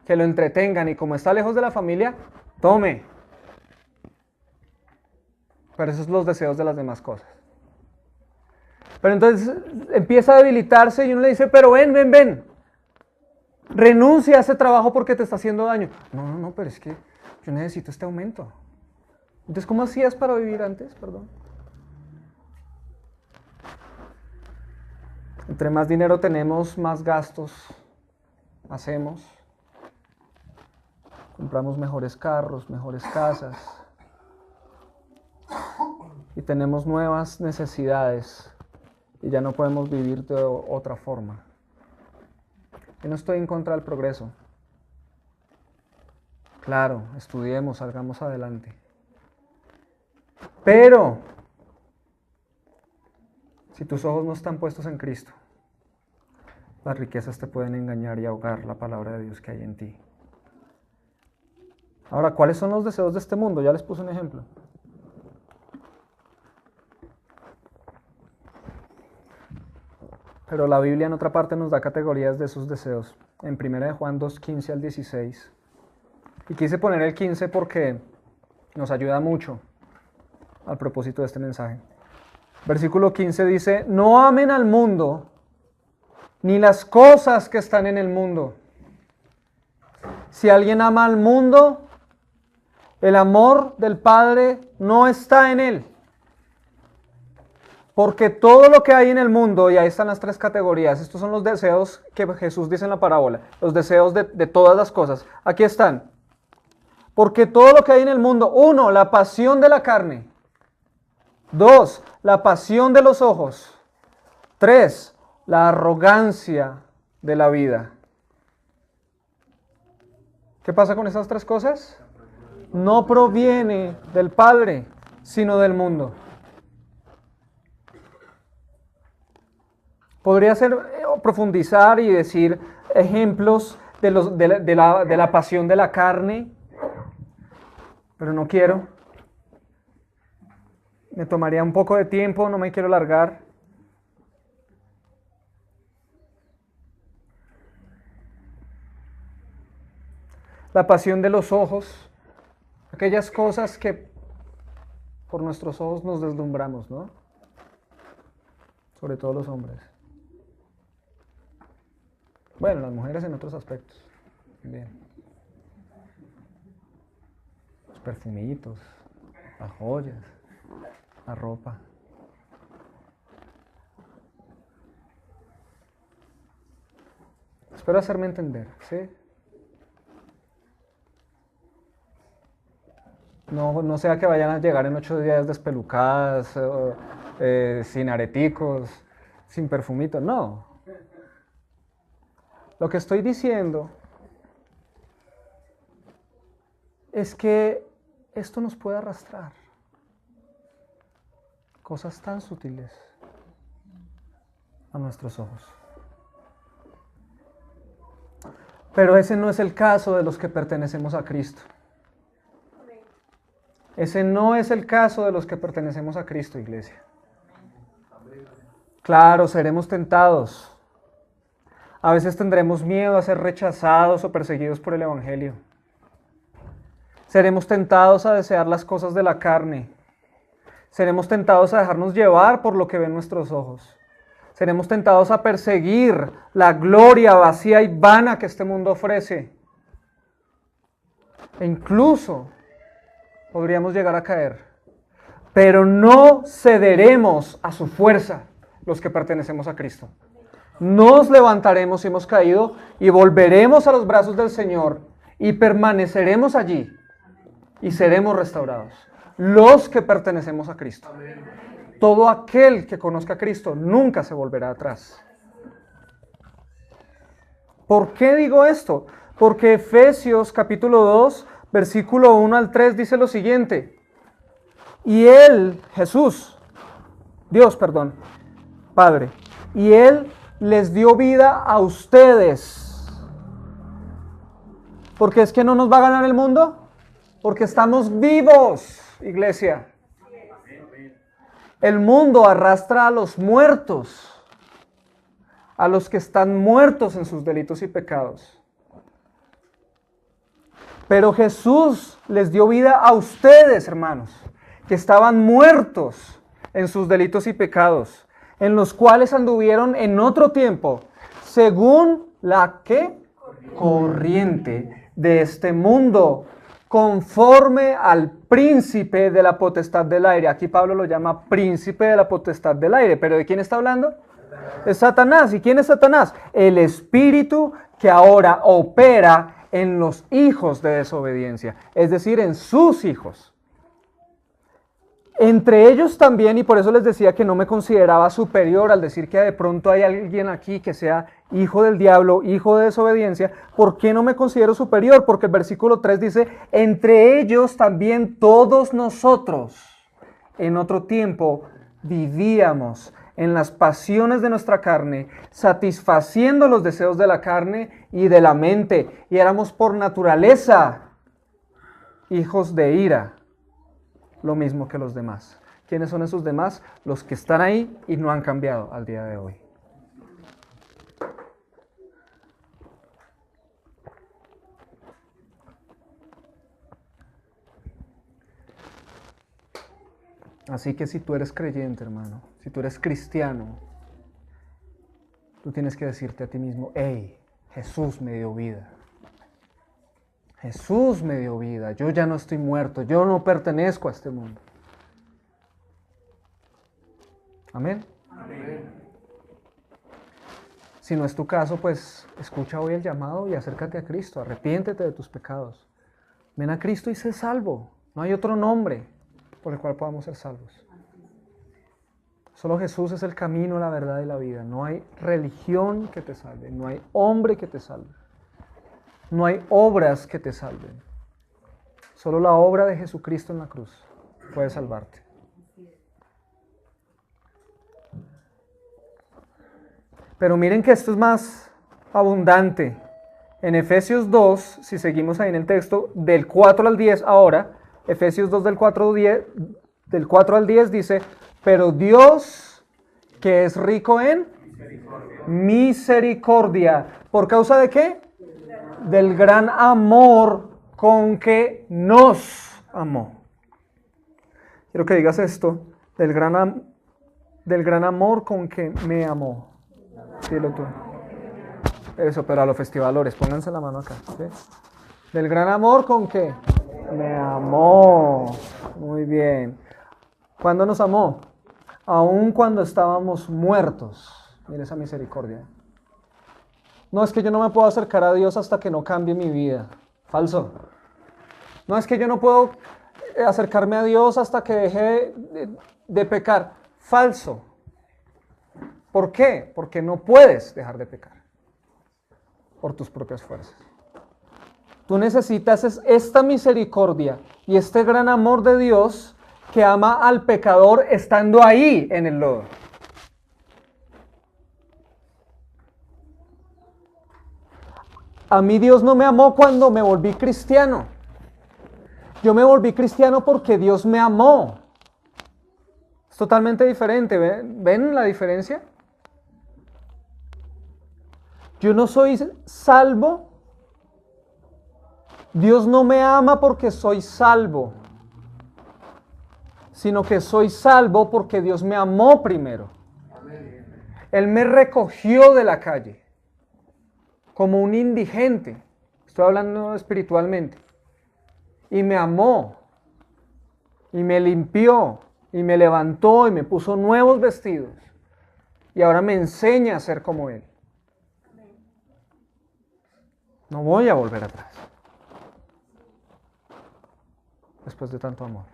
Que lo entretengan y como está lejos de la familia, tome. Pero esos son los deseos de las demás cosas. Pero entonces empieza a debilitarse y uno le dice, pero ven. Renuncia a ese trabajo porque te está haciendo daño. No, pero es que yo necesito este aumento. Entonces, ¿cómo hacías para vivir antes? Perdón. Entre más dinero tenemos, más gastos hacemos. Compramos mejores carros, mejores casas. Y tenemos nuevas necesidades. Y ya no podemos vivir de otra forma. Yo no estoy en contra del progreso. Claro, estudiemos, salgamos adelante. Pero, si tus ojos no están puestos en Cristo, las riquezas te pueden engañar y ahogar la palabra de Dios que hay en ti. Ahora, ¿cuáles son los deseos de este mundo? Ya les puse un ejemplo. Pero la Biblia en otra parte nos da categorías de esos deseos. En 1 Juan 2, 15 al 16. Y quise poner el 15 porque nos ayuda mucho al propósito de este mensaje. Versículo 15 dice, no amen al mundo, ni las cosas que están en el mundo. Si alguien ama al mundo, el amor del Padre no está en él. Porque todo lo que hay en el mundo, y ahí están las tres categorías, estos son los deseos que Jesús dice en la parábola, los deseos de todas las cosas. Aquí están. Porque todo lo que hay en el mundo, 1, la pasión de la carne. 2, la pasión de los ojos. 3, la arrogancia de la vida. ¿Qué pasa con esas tres cosas? No proviene del Padre, sino del mundo. Podría ser profundizar y decir ejemplos de la pasión de la carne, pero no quiero. Me tomaría un poco de tiempo, no me quiero largar. La pasión de los ojos, aquellas cosas que por nuestros ojos nos deslumbramos, ¿no? Sobre todo los hombres. Bueno, las mujeres en otros aspectos. Bien. Los perfumitos, las joyas, la ropa. Espero hacerme entender, ¿sí? No sea que vayan a llegar en 8 días despelucadas, sin areticos, sin perfumito, no. Lo que estoy diciendo es que esto nos puede arrastrar. Cosas tan sutiles a nuestros ojos. Pero ese no es el caso de los que pertenecemos a Cristo. Ese no es el caso de los que pertenecemos a Cristo, iglesia. Claro, seremos tentados. A veces tendremos miedo a ser rechazados o perseguidos por el Evangelio. Seremos tentados a desear las cosas de la carne. Seremos tentados a dejarnos llevar por lo que ven nuestros ojos. Seremos tentados a perseguir la gloria vacía y vana que este mundo ofrece. E incluso podríamos llegar a caer. Pero no cederemos a su fuerza los que pertenecemos a Cristo. Nos levantaremos si hemos caído y volveremos a los brazos del Señor y permaneceremos allí y seremos restaurados. Los que pertenecemos a Cristo. Todo aquel que conozca a Cristo nunca se volverá atrás. ¿Por qué digo esto? Porque Efesios capítulo 2, versículo 1 al 3 dice lo siguiente. Y Él, Padre, y Él les dio vida a ustedes. ¿Por qué es que no nos va a ganar el mundo? Porque estamos vivos, iglesia. El mundo arrastra a los muertos, a los que están muertos en sus delitos y pecados. Pero Jesús les dio vida a ustedes, hermanos, que estaban muertos en sus delitos y pecados, en los cuales anduvieron en otro tiempo, según la ¿qué? Corriente de este mundo, conforme al príncipe de la potestad del aire. Aquí Pablo lo llama príncipe de la potestad del aire. ¿Pero de quién está hablando? Es Satanás. ¿Y quién es Satanás? El espíritu que ahora opera en los hijos de desobediencia, es decir, en sus hijos. Entre ellos también, y por eso les decía que no me consideraba superior al decir que de pronto hay alguien aquí que sea hijo del diablo, hijo de desobediencia. ¿Por qué no me considero superior? Porque el versículo 3 dice, entre ellos también todos nosotros en otro tiempo vivíamos en las pasiones de nuestra carne, satisfaciendo los deseos de la carne y de la mente, y éramos por naturaleza hijos de ira. Lo mismo que los demás. ¿Quiénes son esos demás? Los que están ahí y no han cambiado al día de hoy. Así que si tú eres creyente, hermano, si tú eres cristiano, tú tienes que decirte a ti mismo, hey, Jesús me dio vida. Jesús me dio vida, yo ya no estoy muerto, yo no pertenezco a este mundo. Amén. Amén. Si no es tu caso, pues escucha hoy el llamado y acércate a Cristo, arrepiéntete de tus pecados. Ven a Cristo y sé salvo. No hay otro nombre por el cual podamos ser salvos. Solo Jesús es el camino, la verdad y la vida. No hay religión que te salve, no hay hombre que te salve. No hay obras que te salven. Solo la obra de Jesucristo en la cruz puede salvarte. Pero miren que esto es más abundante. En Efesios 2, si seguimos ahí en el texto, del 4 al 10 ahora, Efesios 2 del 4 al 10 dice, pero Dios, que es rico en misericordia. ¿Por causa de qué? Del gran amor con que nos amó. Quiero que digas esto, del gran amor con que me amó. Dilo tú. Eso, pero a los festivalores, pónganse la mano acá. ¿Sí? Del gran amor con que me amó. Muy bien. ¿Cuándo nos amó? Aun cuando estábamos muertos. Mira esa misericordia. No, es que yo no me puedo acercar a Dios hasta que no cambie mi vida. Falso. No, es que yo no puedo acercarme a Dios hasta que deje de pecar. Falso. ¿Por qué? Porque no puedes dejar de pecar por tus propias fuerzas. Tú necesitas esta misericordia y este gran amor de Dios que ama al pecador estando ahí en el lodo. A mí Dios no me amó cuando me volví cristiano. Yo me volví cristiano porque Dios me amó. Es totalmente diferente. ¿Ven la diferencia? Yo no soy salvo. Dios no me ama porque soy salvo, sino que soy salvo porque Dios me amó primero. Él me recogió de la calle como un indigente. Estoy hablando espiritualmente. Y me amó. Y me limpió. Y me levantó y me puso nuevos vestidos. Y ahora me enseña a ser como Él. No voy a volver atrás. Después de tanto amor.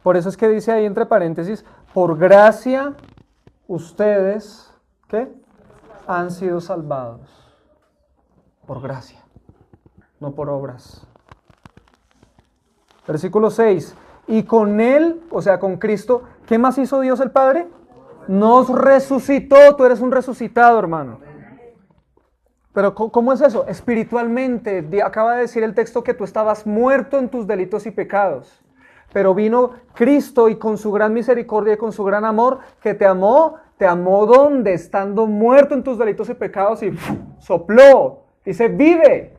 Por eso es que dice ahí entre paréntesis, por gracia ustedes, ¿qué? Han sido salvados. Por gracia, no por obras. Versículo 6. Y con Él, o sea, con Cristo, ¿qué más hizo Dios el Padre? Nos resucitó. Tú eres un resucitado, hermano. Pero ¿cómo es eso? Espiritualmente, acaba de decir el texto que tú estabas muerto en tus delitos y pecados. Pero vino Cristo y con su gran misericordia y con su gran amor, que te amó donde, estando muerto en tus delitos y pecados, y sopló, dice, vive.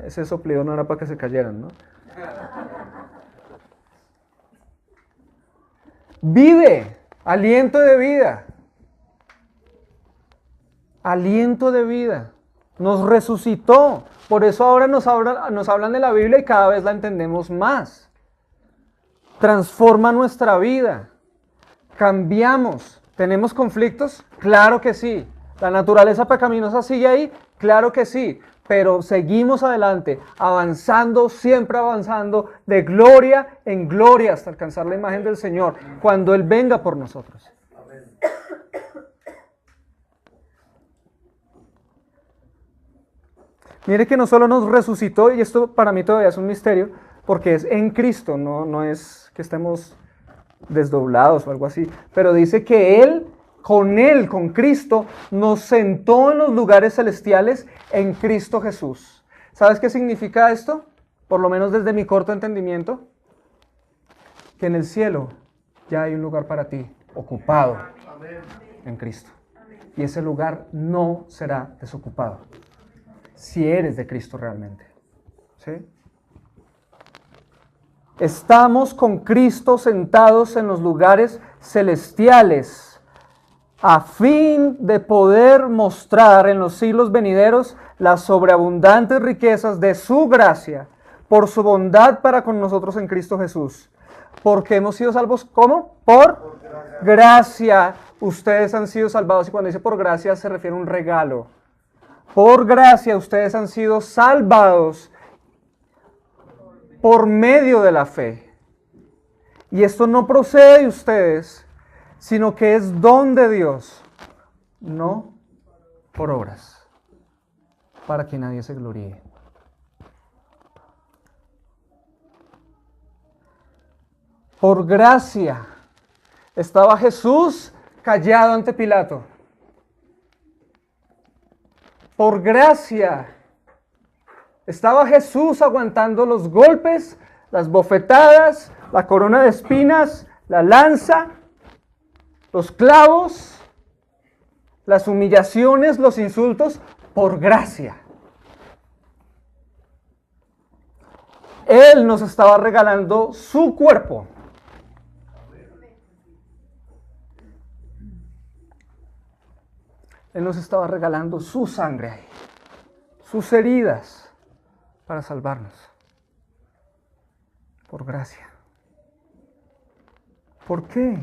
Ese soplido no era para que se cayeran, ¿no? Vive, aliento de vida. Aliento de vida. Nos resucitó. Por eso ahora nos hablan de la Biblia y cada vez la entendemos más. Transforma nuestra vida. Cambiamos. ¿Tenemos conflictos? Claro que sí. ¿La naturaleza pecaminosa sigue ahí? Claro que sí. Pero seguimos adelante, avanzando, siempre avanzando, de gloria en gloria hasta alcanzar la imagen del Señor, cuando Él venga por nosotros. Mire que no solo nos resucitó, y esto para mí todavía es un misterio, porque es en Cristo, no es que estemos desdoblados o algo así, pero dice que Él, con Cristo, nos sentó en los lugares celestiales en Cristo Jesús. ¿Sabes qué significa esto? Por lo menos desde mi corto entendimiento, que en el cielo ya hay un lugar para ti, ocupado en Cristo. Y ese lugar no será desocupado. Si eres de Cristo realmente. ¿Sí? Estamos con Cristo sentados en los lugares celestiales a fin de poder mostrar en los siglos venideros las sobreabundantes riquezas de su gracia por su bondad para con nosotros en Cristo Jesús. Porque hemos sido salvos, ¿cómo? Por gracia. Ustedes han sido salvados, y cuando dice por gracia se refiere a un regalo. Por gracia ustedes han sido salvados por medio de la fe. Y esto no procede de ustedes, sino que es don de Dios, no por obras, para que nadie se gloríe. Por gracia estaba Jesús callado ante Pilato. Por gracia estaba Jesús aguantando los golpes, las bofetadas, la corona de espinas, la lanza, los clavos, las humillaciones, los insultos, por gracia. Él nos estaba regalando su cuerpo. Él nos estaba regalando su sangre, sus heridas, para salvarnos. Por gracia. ¿Por qué?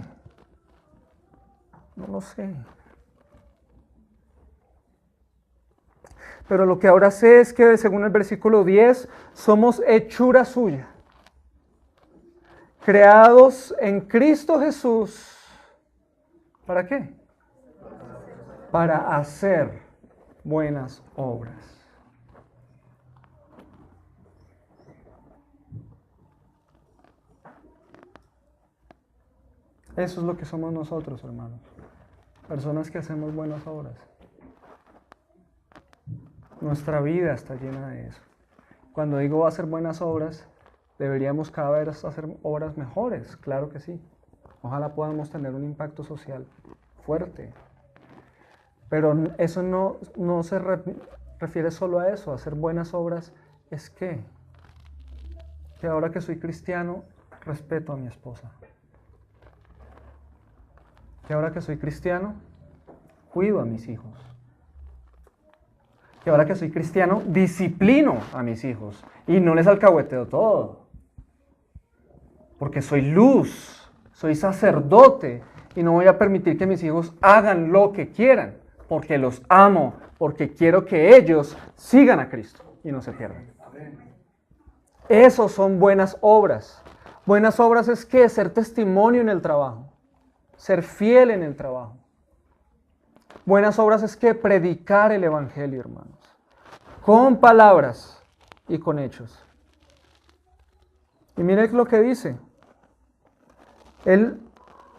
No lo sé. Pero lo que ahora sé es que, según el versículo 10, somos hechura suya. Creados en Cristo Jesús. ¿Para qué? Para hacer buenas obras. Eso es lo que somos nosotros, hermanos. Personas que hacemos buenas obras. Nuestra vida está llena de eso. Cuando digo hacer buenas obras, deberíamos cada vez hacer obras mejores, claro que sí. Ojalá podamos tener un impacto social fuerte. Pero eso no se refiere solo a eso. Hacer buenas obras es que ahora que soy cristiano, respeto a mi esposa. Que ahora que soy cristiano, cuido a mis hijos. Que ahora que soy cristiano, disciplino a mis hijos. Y no les alcahueteo todo. Porque soy luz, soy sacerdote. Y no voy a permitir que mis hijos hagan lo que quieran. Porque los amo, porque quiero que ellos sigan a Cristo y no se pierdan. Esos son buenas obras. Buenas obras es que ser testimonio en el trabajo. Ser fiel en el trabajo. Buenas obras es que predicar el evangelio, hermanos. Con palabras y con hechos. Y mire lo que dice.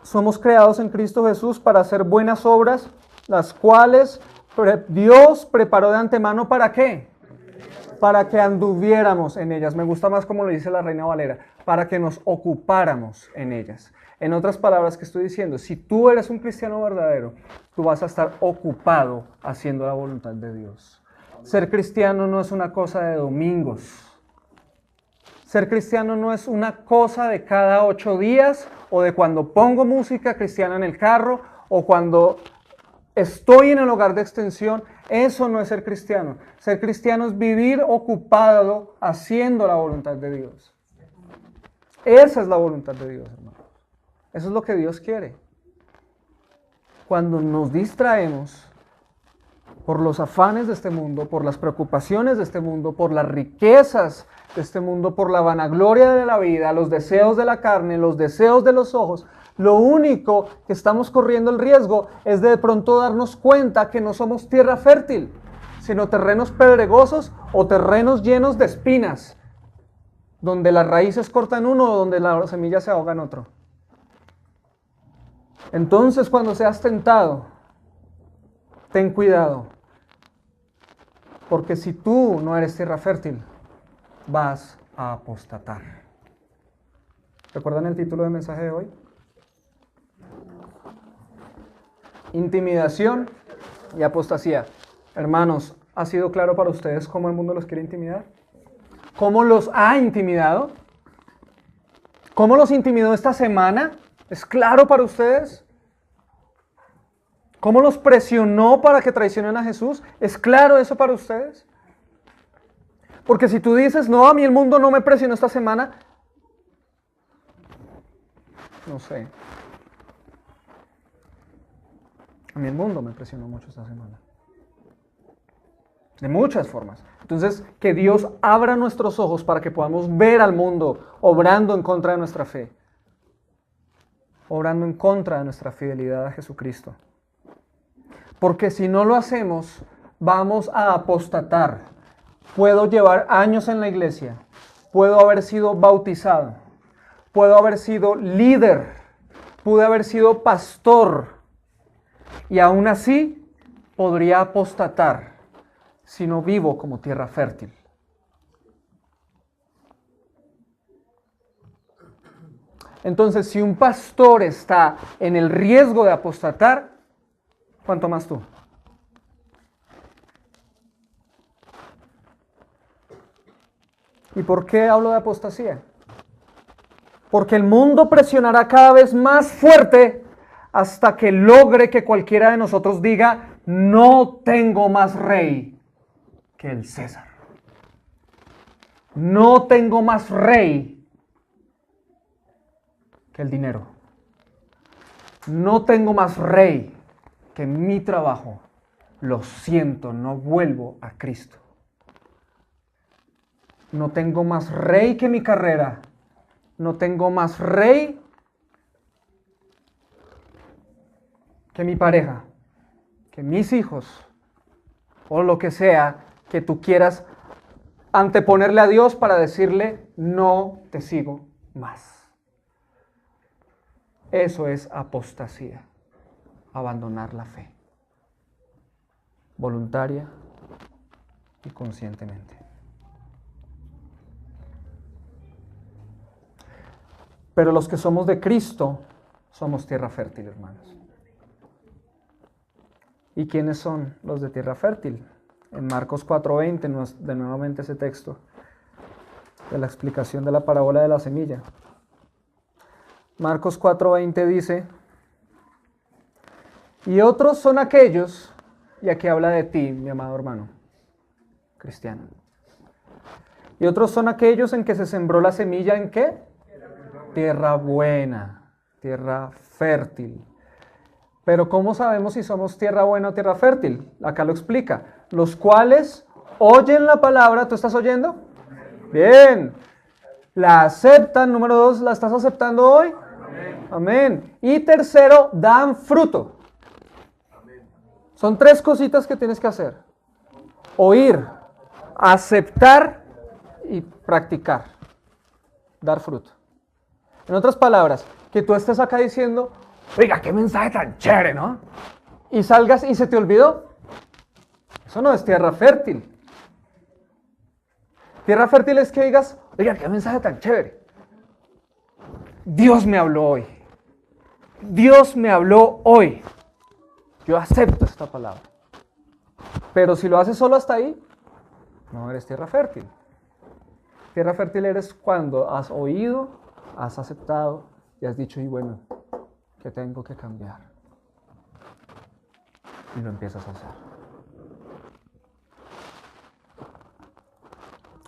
Somos creados en Cristo Jesús para hacer buenas obras, las cuales Dios preparó de antemano, ¿para qué? Para que anduviéramos en ellas. Me gusta más como lo dice la Reina Valera, para que nos ocupáramos en ellas. En otras palabras, ¿qué estoy diciendo? Si tú eres un cristiano verdadero, tú vas a estar ocupado haciendo la voluntad de Dios. Ser cristiano no es una cosa de domingos. Ser cristiano no es una cosa de cada 8 días o de cuando pongo música cristiana en el carro o cuando estoy en el hogar de extensión. Eso no es ser cristiano. Ser cristiano es vivir ocupado haciendo la voluntad de Dios. Esa es la voluntad de Dios, hermano. Eso es lo que Dios quiere. Cuando nos distraemos por los afanes de este mundo, por las preocupaciones de este mundo, por las riquezas de este mundo, por la vanagloria de la vida, los deseos de la carne, los deseos de los ojos, lo único que estamos corriendo el riesgo es de pronto darnos cuenta que no somos tierra fértil, sino terrenos pedregosos o terrenos llenos de espinas, donde las raíces cortan uno o donde la semilla se ahoga en otro. Entonces, cuando seas tentado, ten cuidado, porque si tú no eres tierra fértil, vas a apostatar. ¿Recuerdan el título del mensaje de hoy? Intimidación y apostasía. Hermanos, ¿ha sido claro para ustedes cómo el mundo los quiere intimidar? ¿Cómo los ha intimidado? ¿Cómo los intimidó esta semana? ¿Es claro para ustedes? ¿Cómo los presionó para que traicionen a Jesús? ¿Es claro eso para ustedes? Porque si tú dices, no, a mí el mundo no me presionó esta semana, no sé. A mí el mundo me presionó mucho esta semana. De muchas formas. Entonces, que Dios abra nuestros ojos para que podamos ver al mundo obrando en contra de nuestra fe. Obrando en contra de nuestra fidelidad a Jesucristo. Porque si no lo hacemos, vamos a apostatar. Puedo llevar años en la iglesia. Puedo haber sido bautizado. Puedo haber sido líder. Pude haber sido pastor. Y aún así podría apostatar si no vivo como tierra fértil. Entonces, si un pastor está en el riesgo de apostatar, ¿cuánto más tú? ¿Y por qué hablo de apostasía? Porque el mundo presionará cada vez más fuerte hasta que logre que cualquiera de nosotros diga: no tengo más rey que el César. No tengo más rey que el dinero. No tengo más rey que mi trabajo. Lo siento, no vuelvo a Cristo. No tengo más rey que mi carrera. No tengo más rey que mi pareja, que mis hijos, o lo que sea que tú quieras anteponerle a Dios para decirle: no te sigo más. Eso es apostasía, abandonar la fe, voluntaria y conscientemente. Pero los que somos de Cristo somos tierra fértil, hermanos. ¿Y quiénes son los de tierra fértil? En Marcos 4:20, de nuevamente ese texto de la explicación de la parábola de la semilla. Marcos 4:20 dice: y otros son aquellos, y aquí habla de ti, mi amado hermano cristiano. Y otros son aquellos en que se sembró la semilla, ¿en qué? Tierra buena, tierra fértil. Pero ¿cómo sabemos si somos tierra buena o tierra fértil? Acá lo explica. Los cuales oyen la palabra. ¿Tú estás oyendo? Bien. La aceptan. Número 2, ¿la estás aceptando hoy? Amén. Amén. Y tercero, dan fruto. Amén. Son 3 cositas que tienes que hacer: oír, aceptar y practicar. Dar fruto. En otras palabras, que tú estés acá diciendo: oiga, qué mensaje tan chévere, ¿no? Y salgas y se te olvidó. Eso no es tierra fértil. Tierra fértil es que digas: oiga, qué mensaje tan chévere. Dios me habló hoy. Dios me habló hoy. Yo acepto esta palabra. Pero si lo haces solo hasta ahí, no eres tierra fértil. Tierra fértil eres cuando has oído, has aceptado y has dicho: y bueno, ¿qué tengo que cambiar? Y lo empiezas a hacer.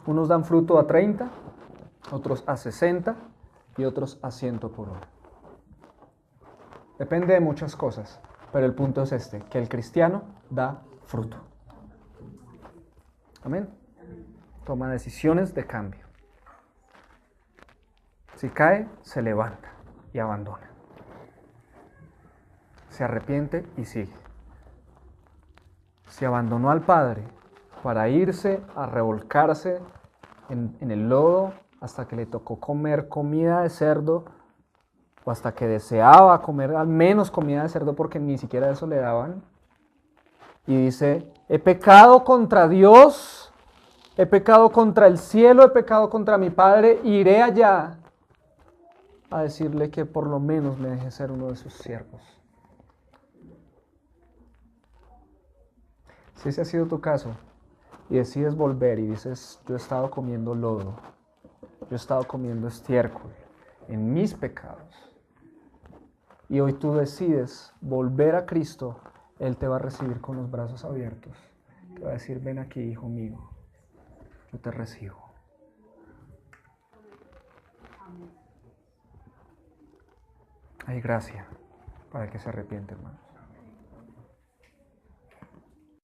Unos dan fruto a 30, otros a 60 y otros a 100 por hora. Depende de muchas cosas, pero el punto es este: que el cristiano da fruto. Amén. Toma decisiones de cambio. Si cae, se levanta y abandona. Se arrepiente y sigue. Se abandonó al Padre para irse a revolcarse en el lodo hasta que le tocó comer comida de cerdo, o hasta que deseaba comer al menos comida de cerdo porque ni siquiera eso le daban. Y dice: he pecado contra Dios, he pecado contra el cielo, he pecado contra mi Padre, iré allá a decirle que por lo menos me deje ser uno de sus siervos. Si ese ha sido tu caso y decides volver y dices: yo he estado comiendo lodo, yo he estado comiendo estiércol en mis pecados, y hoy tú decides volver a Cristo, Él te va a recibir con los brazos abiertos. Te va a decir: ven aquí, hijo mío, yo te recibo. Hay gracia para el que se arrepiente, hermanos.